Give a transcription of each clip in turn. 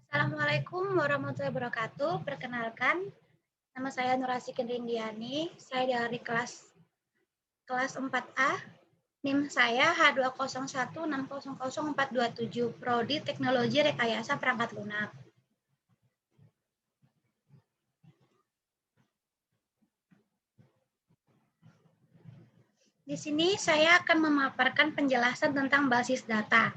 Assalamualaikum warahmatullahi wabarakatuh. Perkenalkan, nama saya Nurasi Kendrindiani. Saya dari kelas 4A. NIM saya H201600427, Prodi Teknologi Rekayasa Perangkat Lunak. Di sini saya akan memaparkan penjelasan tentang basis data.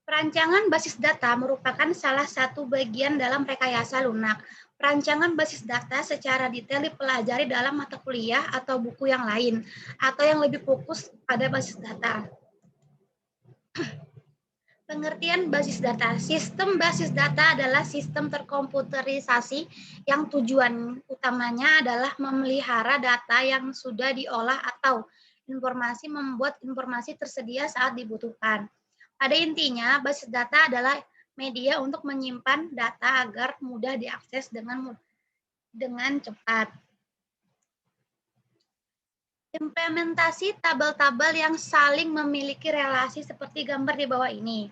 Perancangan basis data merupakan salah satu bagian dalam rekayasa lunak. Perancangan basis data secara detail dipelajari dalam mata kuliah atau buku yang lain, atau yang lebih fokus pada basis data. Pengertian basis data. Sistem basis data adalah sistem terkomputerisasi yang tujuan utamanya adalah memelihara data yang sudah diolah atau membuat informasi tersedia saat dibutuhkan. Pada intinya, basis data adalah media untuk menyimpan data agar mudah diakses dengan cepat. Implementasi tabel-tabel yang saling memiliki relasi seperti gambar di bawah ini.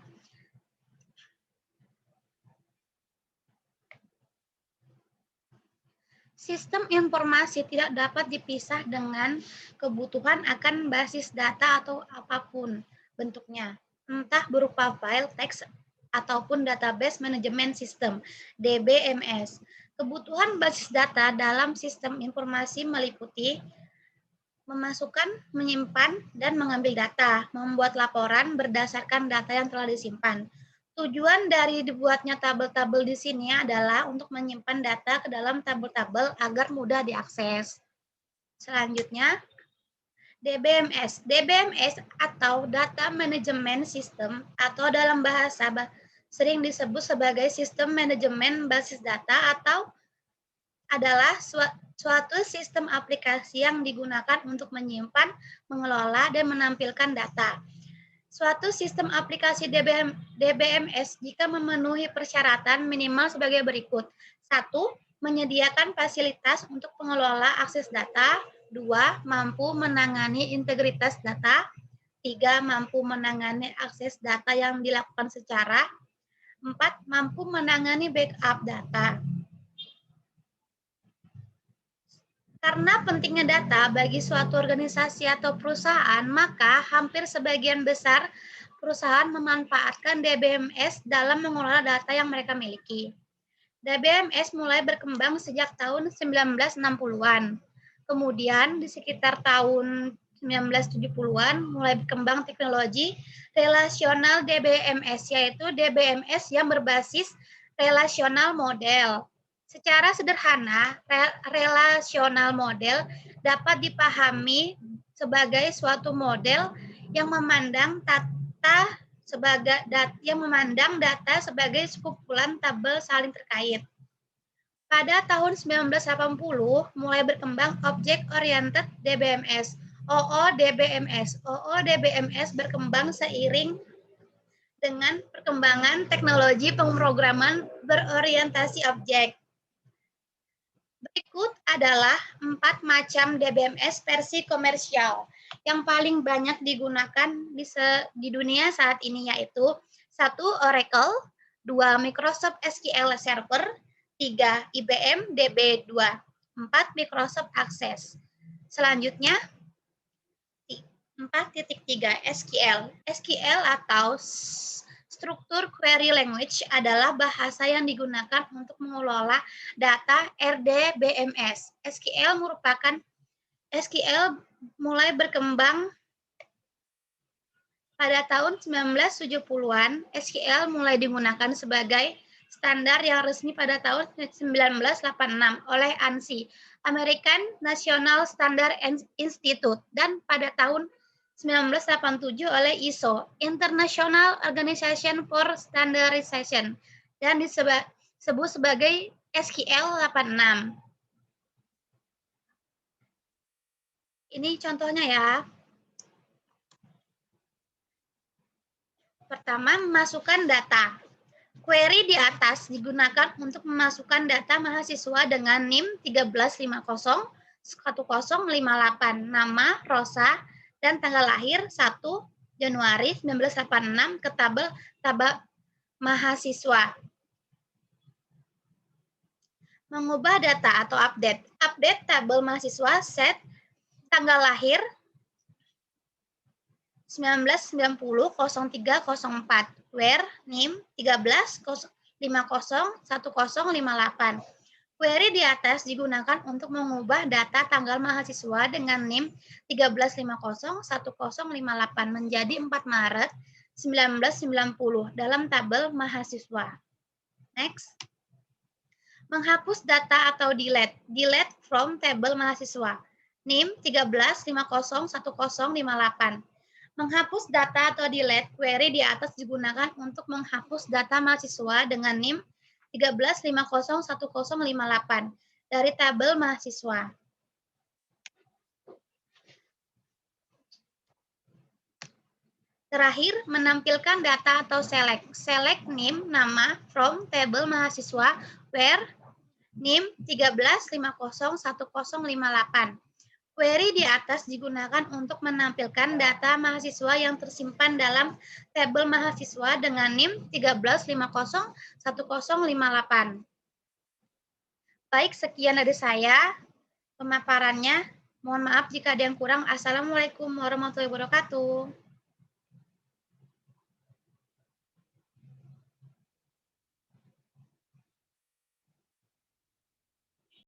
Sistem informasi tidak dapat dipisah dengan kebutuhan akan basis data atau apapun bentuknya, entah berupa file, teks, ataupun database manajemen sistem, DBMS. Kebutuhan basis data dalam sistem informasi meliputi memasukkan, menyimpan, dan mengambil data, membuat laporan berdasarkan data yang telah disimpan. Tujuan dari dibuatnya tabel-tabel di sini adalah untuk menyimpan data ke dalam tabel-tabel agar mudah diakses. Selanjutnya, DBMS. DBMS atau Data Management System atau dalam bahasa sering disebut sebagai sistem manajemen basis data atau adalah suatu sistem aplikasi yang digunakan untuk menyimpan, mengelola, dan menampilkan data. Suatu sistem aplikasi DBMS jika memenuhi persyaratan minimal sebagai berikut. 1. Menyediakan fasilitas untuk pengelola akses data. 2. Mampu menangani integritas data. 3. Mampu menangani akses data yang dilakukan secara. 4. Mampu menangani backup data. Karena pentingnya data bagi suatu organisasi atau perusahaan, maka hampir sebagian besar perusahaan memanfaatkan DBMS dalam mengelola data yang mereka miliki. DBMS mulai berkembang sejak tahun 1960-an. Kemudian di sekitar tahun 1970-an mulai berkembang teknologi relasional DBMS, yaitu DBMS yang berbasis relational model. Secara sederhana, relational model dapat dipahami sebagai suatu model yang memandang data sebagai sekumpulan tabel saling terkait. Pada tahun 1980, mulai berkembang Object Oriented DBMS, OODBMS. OODBMS berkembang seiring dengan perkembangan teknologi pemrograman berorientasi objek. Berikut adalah 4 macam DBMS versi komersial yang paling banyak digunakan di dunia saat ini, yaitu 1. Oracle, 2. Microsoft SQL Server, 3. IBM DB2, 4. Microsoft Access. Selanjutnya, 4.3 SQL. SQL atau Structure Query Language adalah bahasa yang digunakan untuk mengelola data RDBMS. SQL mulai berkembang pada tahun 1970-an. SQL mulai digunakan sebagai standar yang resmi pada tahun 1986 oleh ANSI, American National Standard Institute, dan pada tahun 1987 oleh ISO, International Organization for Standardization, dan disebut sebagai SQL 86. Ini contohnya ya. Pertama, memasukkan data. Query di atas digunakan untuk memasukkan data mahasiswa dengan NIM 13501058, nama, Rosa, dan tanggal lahir 1 Januari 1986 ke mahasiswa. Mengubah data atau update. Update tabel mahasiswa set tanggal lahir 1990-0304, where NIM 13-50-1058. Query di atas digunakan untuk mengubah data tanggal mahasiswa dengan NIM 1350-1058 menjadi 4 Maret 1990 dalam tabel mahasiswa. Next. Menghapus data atau delete. Delete from table mahasiswa. NIM 13501058. Menghapus data atau delete query di atas digunakan untuk menghapus data mahasiswa dengan NIM 13501058 dari tabel mahasiswa. Terakhir, menampilkan data atau select. Select NIM, nama, from, table mahasiswa, where, NIM 13501058. Query di atas digunakan untuk menampilkan data mahasiswa yang tersimpan dalam tabel mahasiswa dengan NIM 13501058. Baik, sekian dari saya pemaparannya. Mohon maaf jika ada yang kurang. Assalamualaikum warahmatullahi wabarakatuh.